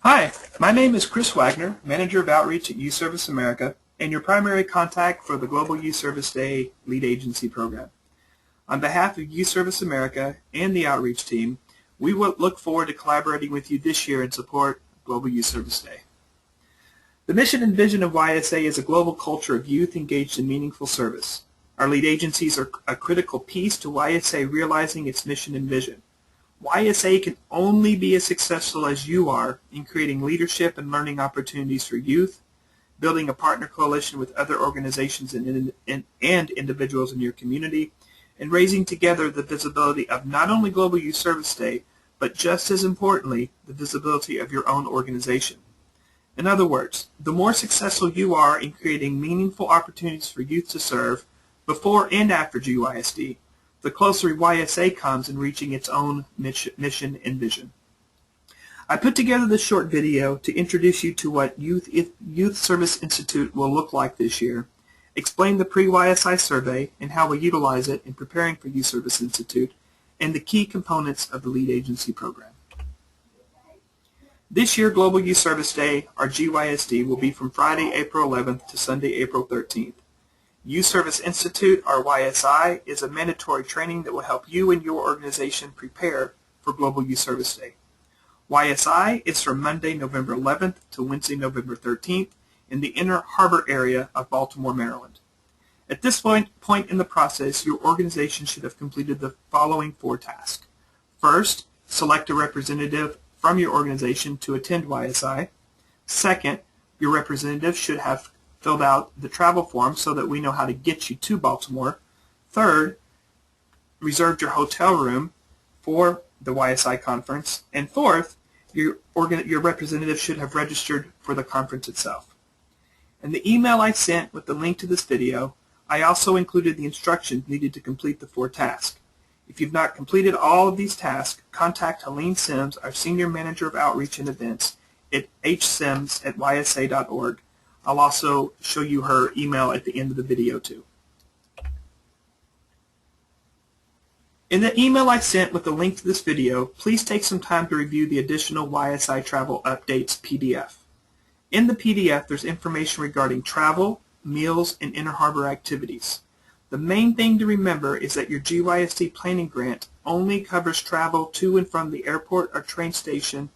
Hi, my name is Chris Wagner, Manager of Outreach at Youth Service America, and your primary contact for the Global Youth Service Day Lead Agency Program. On behalf of Youth Service America and the Outreach team, we will look forward to collaborating with you this year in support of Global Youth Service Day. The mission and vision of YSA is a global culture of youth engaged in meaningful service. Our lead agencies are a critical piece to YSA realizing its mission and vision. YSA can only be as successful as you are in creating leadership and learning opportunities for youth, building a partner coalition with other organizations and individuals in your community, and raising together the visibility of not only Global Youth Service Day, but just as importantly, the visibility of your own organization. In other words, the more successful you are in creating meaningful opportunities for youth to serve before and after GYSD, the closer YSA comes in reaching its own mission and vision. I put together this short video to introduce you to what Youth Service Institute will look like this year, explain the Pre-YSI Survey and how we utilize it in preparing for Youth Service Institute, and the key components of the lead agency program. This year, Global Youth Service Day, or GYSD, will be from Friday, April 11th to Sunday, April 13th. Youth Service Institute, or YSI, is a mandatory training that will help you and your organization prepare for Global Youth Service Day. YSI is from Monday, November 11th to Wednesday, November 13th in the Inner Harbor area of Baltimore, Maryland. At this point in the process, your organization should have completed the following 4 tasks. First, select a representative from your organization to attend YSI. Second, your representative should have filled out the travel form so that we know how to get you to Baltimore. Third, reserved your hotel room for the YSI conference. And fourth, your representative should have registered for the conference itself. In the email I sent with the link to this video, I also included the instructions needed to complete the 4 tasks. If you've not completed all of these tasks, contact Helene Sims, our Senior Manager of Outreach and Events, at hsims@ysa.org. I'll also show you her email at the end of the video too. In the email I sent with the link to this video, please take some time to review the additional YSI Travel Updates PDF. In the PDF, there's information regarding travel, meals, and Inner Harbor activities. The main thing to remember is that your GYSD planning grant only covers travel to and from the airport or train station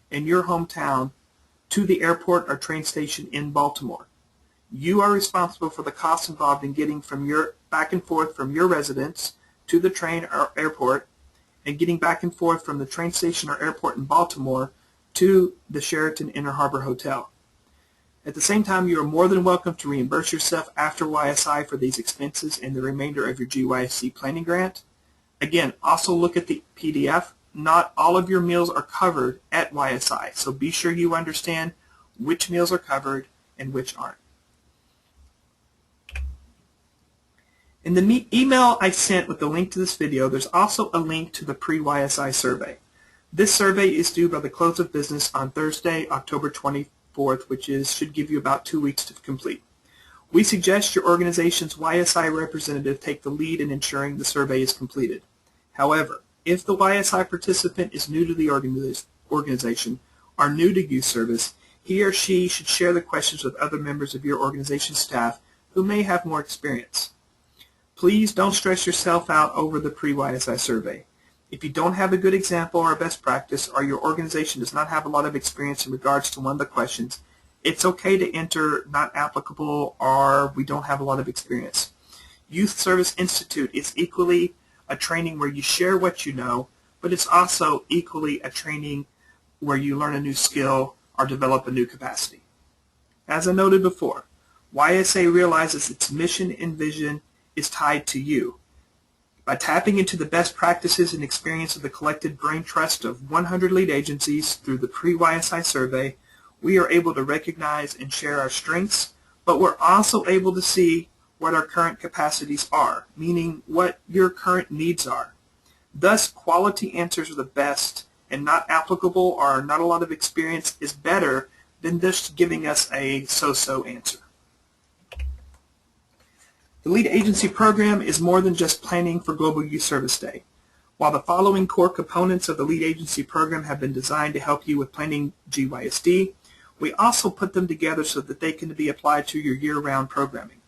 in your hometown to the airport or train station in Baltimore. You are responsible for the costs involved in getting back and forth from your residence to the train or airport and getting back and forth from the train station or airport in Baltimore to the Sheraton Inner Harbor Hotel. At the same time, you are more than welcome to reimburse yourself after YSI for these expenses and the remainder of your GYSD planning grant. Again, also look at the PDF. Not all of your meals are covered at YSI, so be sure you understand which meals are covered and which aren't. In the email I sent with the link to this video, there's also a link to the Pre-YSI Survey. This survey is due by the close of business on Thursday, October 24th, which should give you about 2 weeks to complete. We suggest your organization's YSI representative take the lead in ensuring the survey is completed. However, if the YSI participant is new to the organization or new to youth service, he or she should share the questions with other members of your organization's staff who may have more experience. Please don't stress yourself out over the Pre-YSI survey. If you don't have a good example or a best practice, or your organization does not have a lot of experience in regards to one of the questions, it's okay to enter not applicable or we don't have a lot of experience. Youth Service Institute is equally a training where you share what you know, but it's also equally a training where you learn a new skill or develop a new capacity. As I noted before, YSA realizes its mission and vision is tied to you. By tapping into the best practices and experience of the collected brain trust of 100 lead agencies through the Pre-YSI survey, we are able to recognize and share our strengths, but we're also able to see what our current capacities are, meaning what your current needs are. Thus, quality answers are the best, and not applicable or not a lot of experience is better than just giving us a so-so answer. The lead agency program is more than just planning for Global Youth Service Day. While the following core components of the lead agency program have been designed to help you with planning GYSD, we also put them together so that they can be applied to your year-round programming.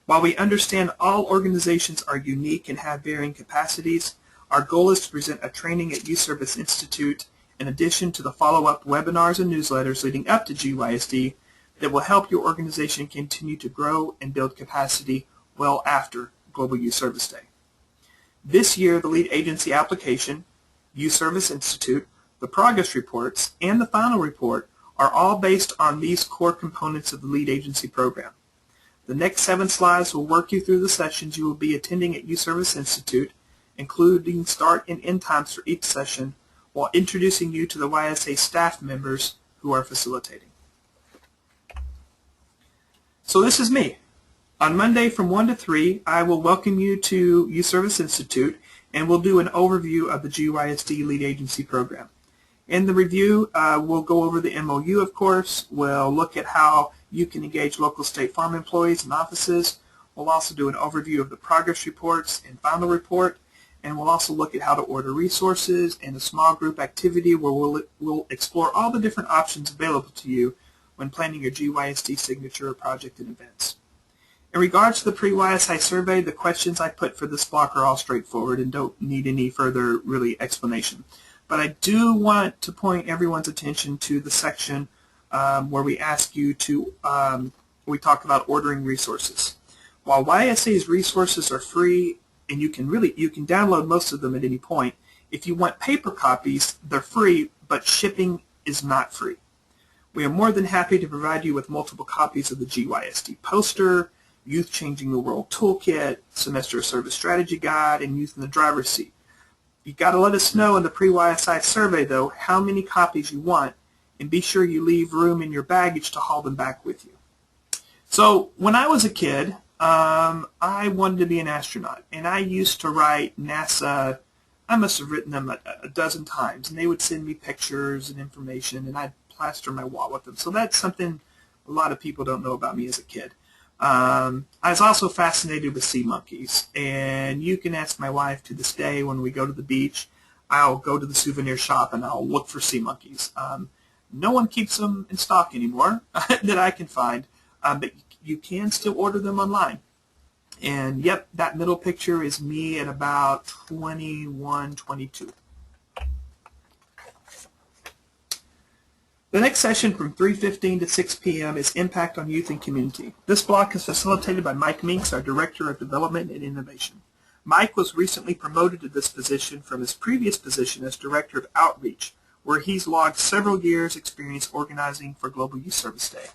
While we understand all organizations are unique and have varying capacities, our goal is to present a training at Youth Service Institute in addition to the follow-up webinars and newsletters leading up to GYSD that will help your organization continue to grow and build capacity well after Global Youth Service Day. This year, the lead agency application, Youth Service Institute, the progress reports, and the final report are all based on these core components of the lead agency program. The next 7 slides will work you through the sessions you will be attending at Youth Service Institute, including start and end times for each session, while introducing you to the YSA staff members who are facilitating. So this is me. On Monday from 1 to 3, I will welcome you to Youth Service Institute, and we'll do an overview of the GYSD Lead Agency Program. In the review, we'll go over the MOU, of course. We'll look at how you can engage local State Farm employees and offices. We'll also do an overview of the progress reports and final report, and we'll also look at how to order resources and a small group activity where we'll explore all the different options available to you when planning your GYSD signature project and events. In regards to the Pre-YSI survey, the questions I put for this block are all straightforward and don't need any further explanation. But I do want to point everyone's attention to the section where we ask you to, we talk about ordering resources. While YSA's resources are free and you can download most of them at any point, if you want paper copies, they're free, but shipping is not free. We are more than happy to provide you with multiple copies of the GYSD poster, Youth Changing the World Toolkit, Semester of Service Strategy Guide, and Youth in the Driver's Seat. You've got to let us know in the Pre-YSI survey, though, how many copies you want, and be sure you leave room in your baggage to haul them back with you. So when I was a kid, I wanted to be an astronaut, and I used to write NASA. I must have written them a dozen times, and they would send me pictures and information, and I'd plaster my wall with them. So that's something a lot of people don't know about me as a kid. I was also fascinated with sea monkeys, and you can ask my wife to this day when we go to the beach. I'll go to the souvenir shop and I'll look for sea monkeys. No one keeps them in stock anymore that I can find, but you can still order them online. And yep, that middle picture is me at about 21, 22. The next session from 3:15 to 6 p.m. is Impact on Youth and Community. This block is facilitated by Mike Minks, our Director of Development and Innovation. Mike was recently promoted to this position from his previous position as Director of Outreach, where he's logged several years' experience organizing for Global Youth Service Day.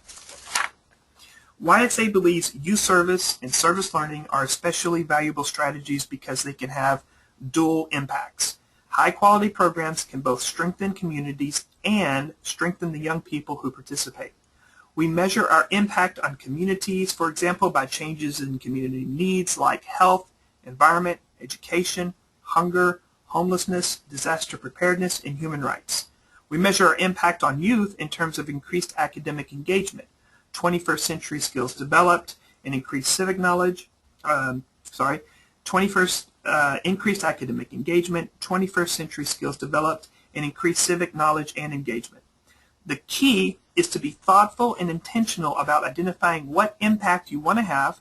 YSA believes youth service and service learning are especially valuable strategies because they can have dual impacts. High-quality programs can both strengthen communities and strengthen the young people who participate. We measure our impact on communities, for example, by changes in community needs like health, environment, education, hunger, homelessness, disaster preparedness, and human rights. We measure our impact on youth in terms of increased academic engagement, 21st century skills developed, and increased civic knowledge, increased academic engagement, 21st century skills developed, and increased civic knowledge and engagement. The key is to be thoughtful and intentional about identifying what impact you want to have,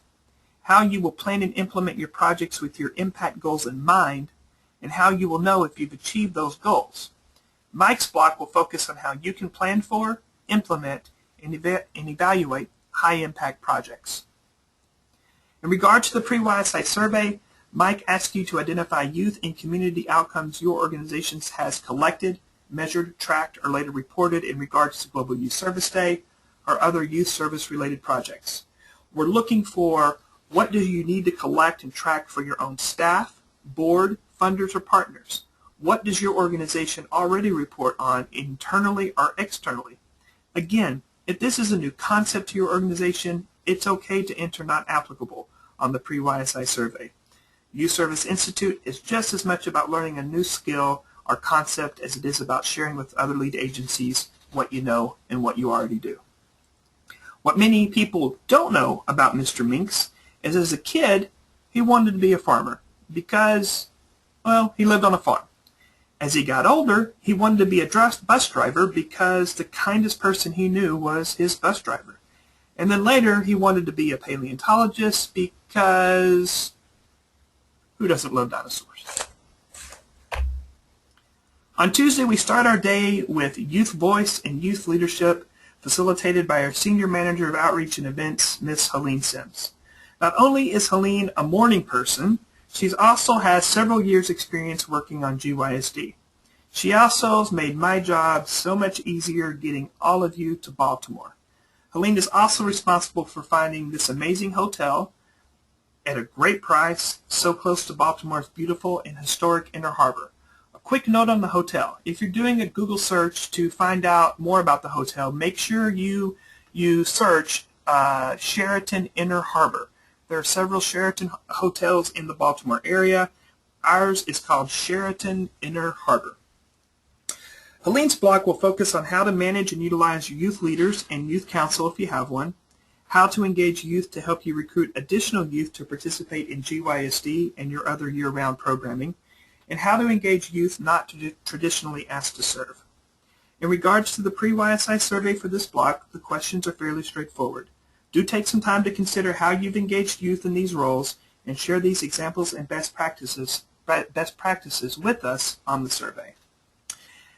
how you will plan and implement your projects with your impact goals in mind, and how you will know if you've achieved those goals. Mike's block will focus on how you can plan for, implement, and evaluate high-impact projects. In regard to the Pre-YSI survey, Mike asks you to identify youth and community outcomes your organization has collected, measured, tracked, or later reported in regards to Global Youth Service Day or other youth service-related projects. We're looking for what do you need to collect and track for your own staff, board, funders, or partners. What does your organization already report on internally or externally? Again, if this is a new concept to your organization, it's okay to enter not applicable on the Pre-YSI survey. Youth Service Institute is just as much about learning a new skill or concept as it is about sharing with other lead agencies what you know and what you already do. What many people don't know about Mr. Minks is as a kid, he wanted to be a farmer because Well, he lived on a farm. As he got older, he wanted to be a bus driver because the kindest person he knew was his bus driver. And then later, he wanted to be a paleontologist because who doesn't love dinosaurs? On Tuesday, we start our day with Youth Voice and Youth Leadership, facilitated by our Senior Manager of Outreach and Events, Miss Helene Sims. Not only is Helene a morning person, she also has several years' experience working on GYSD. She also has made my job so much easier getting all of you to Baltimore. Helene is also responsible for finding this amazing hotel at a great price, so close to Baltimore's beautiful and historic Inner Harbor. A quick note on the hotel. If you're doing a Google search to find out more about the hotel, make sure you search Sheraton Inner Harbor. There are several Sheraton hotels in the Baltimore area. Ours is called Sheraton Inner Harbor. Helene's blog will focus on how to manage and utilize your youth leaders and youth council if you have one, how to engage youth to help you recruit additional youth to participate in GYSD and your other year-round programming, and how to engage youth not traditionally asked to serve. In regards to the Pre-YSI survey for this block, the questions are fairly straightforward. Do take some time to consider how you've engaged youth in these roles and share these examples and best practices with us on the survey.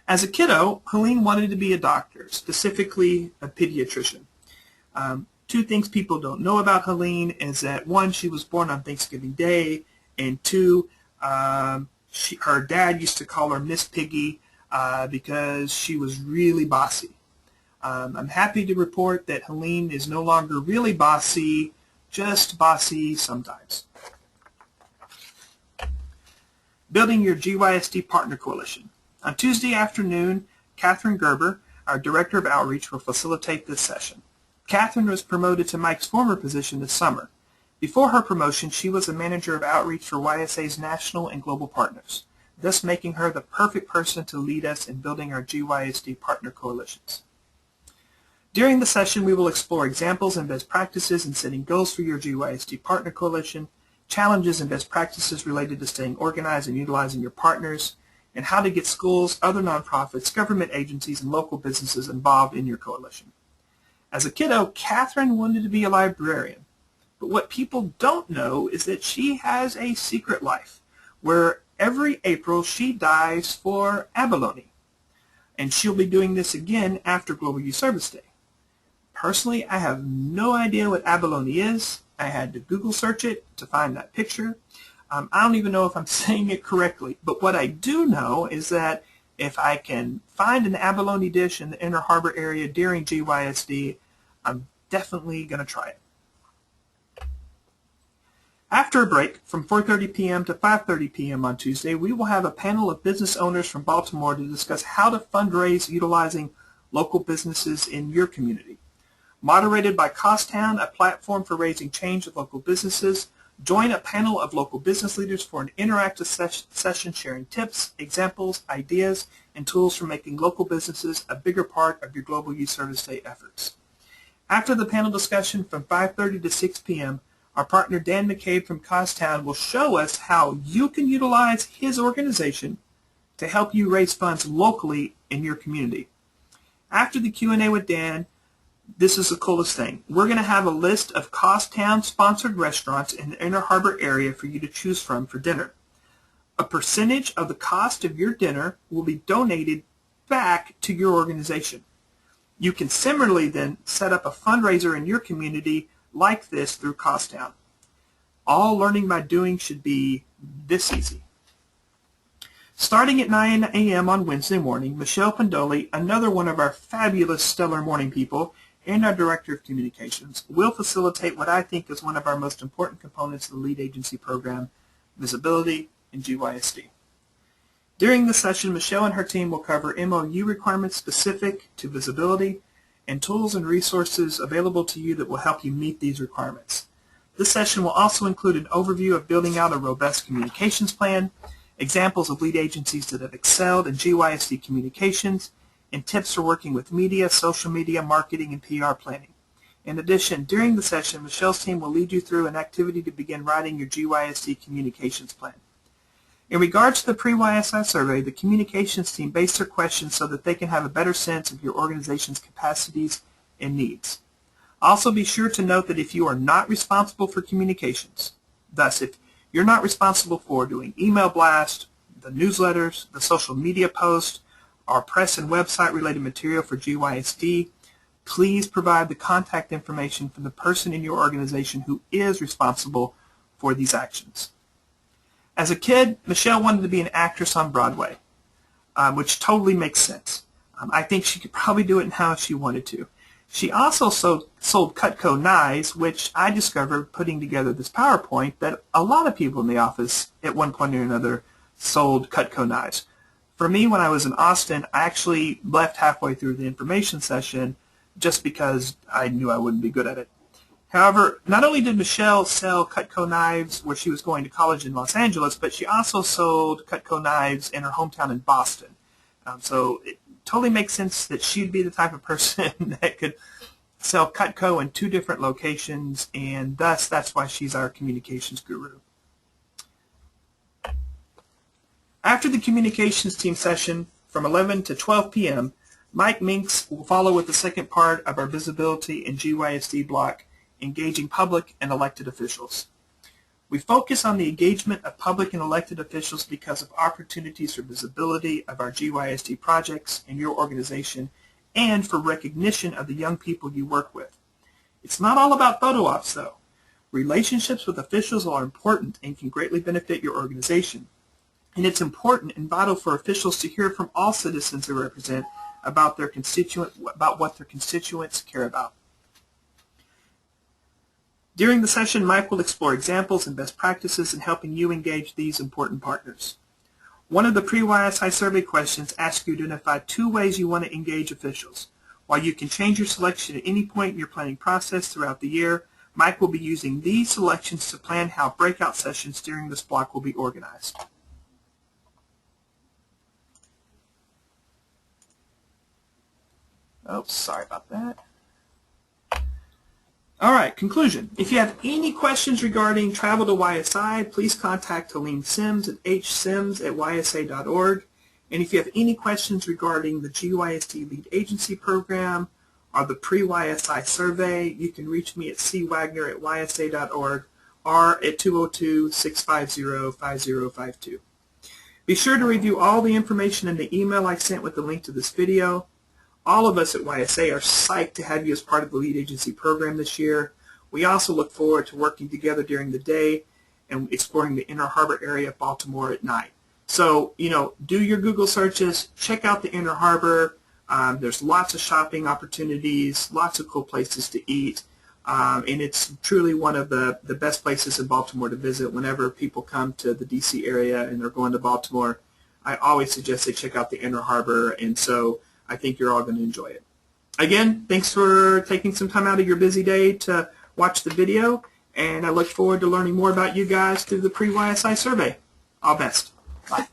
As a kiddo, Helene wanted to be a doctor, specifically a pediatrician. Two things people don't know about Helene is that, one, she was born on Thanksgiving Day, and two, her dad used to call her Miss Piggy because she was really bossy. I'm happy to report that Helene is no longer really bossy, just bossy sometimes. Building your GYSD Partner Coalition. On Tuesday afternoon, Catherine Gerber, our Director of Outreach, will facilitate this session. Catherine was promoted to Mike's former position this summer. Before her promotion, she was a Manager of Outreach for YSA's national and global partners, thus making her the perfect person to lead us in building our GYSD partner coalitions. During the session, we will explore examples and best practices in setting goals for your GYSD partner coalition, challenges and best practices related to staying organized and utilizing your partners, and how to get schools, other nonprofits, government agencies, and local businesses involved in your coalition. As a kiddo, Catherine wanted to be a librarian. But what people don't know is that she has a secret life where every April she dives for abalone. And she'll be doing this again after Global Youth Service Day. Personally, I have no idea what abalone is. I had to Google search it to find that picture. I don't even know if I'm saying it correctly. But what I do know is that if I can find an abalone dish in the Inner Harbor area during GYSD, I'm definitely going to try it. After a break from 4:30 p.m. to 5:30 p.m. on Tuesday, we will have a panel of business owners from Baltimore to discuss how to fundraise utilizing local businesses in your community. Moderated by Cosstown, a platform for raising change with local businesses, join a panel of local business leaders for an interactive session sharing tips, examples, ideas, and tools for making local businesses a bigger part of your Global Youth Service Day efforts. After the panel discussion from 5:30 to 6 p.m., our partner Dan McCabe from Cosstown will show us how you can utilize his organization to help you raise funds locally in your community. After the Q&A with Dan, this is the coolest thing. We're going to have a list of Cosstown-sponsored restaurants in the Inner Harbor area for you to choose from for dinner. A percentage of the cost of your dinner will be donated back to your organization. You can similarly then set up a fundraiser in your community like this through Cosstown. All learning by doing should be this easy. Starting at 9 a.m. on Wednesday morning, Michelle Pandoli, another one of our fabulous stellar morning people, and our Director of Communications, will facilitate what I think is one of our most important components of the lead agency program, visibility in GYSD. During the session, Michelle and her team will cover MOU requirements specific to visibility and tools and resources available to you that will help you meet these requirements. This session will also include an overview of building out a robust communications plan, examples of lead agencies that have excelled in GYSD communications, and tips for working with media, social media, marketing, and PR planning. In addition, during the session, Michelle's team will lead you through an activity to begin writing your GYSD communications plan. In regards to the Pre-YSI survey, the communications team based their questions so that they can have a better sense of your organization's capacities and needs. Also, be sure to note that if you are not responsible for communications, thus if you're not responsible for doing email blasts, the newsletters, the social media posts, or press and website related material for GYSD, please provide the contact information for the person in your organization who is responsible for these actions. As a kid, Michelle wanted to be an actress on Broadway, which totally makes sense. I think she could probably do it now if she wanted to. She also sold Cutco knives, which I discovered putting together this PowerPoint that a lot of people in the office at one point or another sold Cutco knives. For me, when I was in Austin, I actually left halfway through the information session just because I knew I wouldn't be good at it. However, not only did Michelle sell Cutco knives where she was going to college in Los Angeles, but she also sold Cutco knives in her hometown in Boston. So it totally makes sense that she'd be the type of person that could sell Cutco in 2 different locations, and thus that's why she's our communications guru. After the communications team session from 11 to 12 p.m., Mike Minks will follow with the second part of our visibility and GYSD block, engaging public and elected officials. We focus on the engagement of public and elected officials because of opportunities for visibility of our GYSD projects in your organization and for recognition of the young people you work with. It's not all about photo ops, though. Relationships with officials are important and can greatly benefit your organization. And it's important and vital for officials to hear from all citizens they represent about what their constituents care about. During the session, Mike will explore examples and best practices in helping you engage these important partners. One of the Pre-YSI survey questions asks you to identify 2 ways you want to engage officials. While you can change your selection at any point in your planning process throughout the year, Mike will be using these selections to plan how breakout sessions during this block will be organized. Oh, sorry about that. All right, conclusion. If you have any questions regarding travel to YSI, please contact Helene Sims at hsims@ysa.org. And if you have any questions regarding the GYSD Lead Agency Program or the Pre-YSI Survey, you can reach me at cwagner@ysa.org or at 202-650-5052. Be sure to review all the information in the email I sent with the link to this video. All of us at YSA are psyched to have you as part of the Lead Agency program this year. We also look forward to working together during the day and exploring the Inner Harbor area of Baltimore at night. So, do your Google searches, check out the Inner Harbor. There's lots of shopping opportunities, lots of cool places to eat, and it's truly one of the best places in Baltimore to visit. Whenever people come to the DC area and they're going to Baltimore, I always suggest they check out the Inner Harbor, and so I think you're all going to enjoy it. Again, thanks for taking some time out of your busy day to watch the video, and I look forward to learning more about you guys through the Pre-YSI survey. All best. Bye.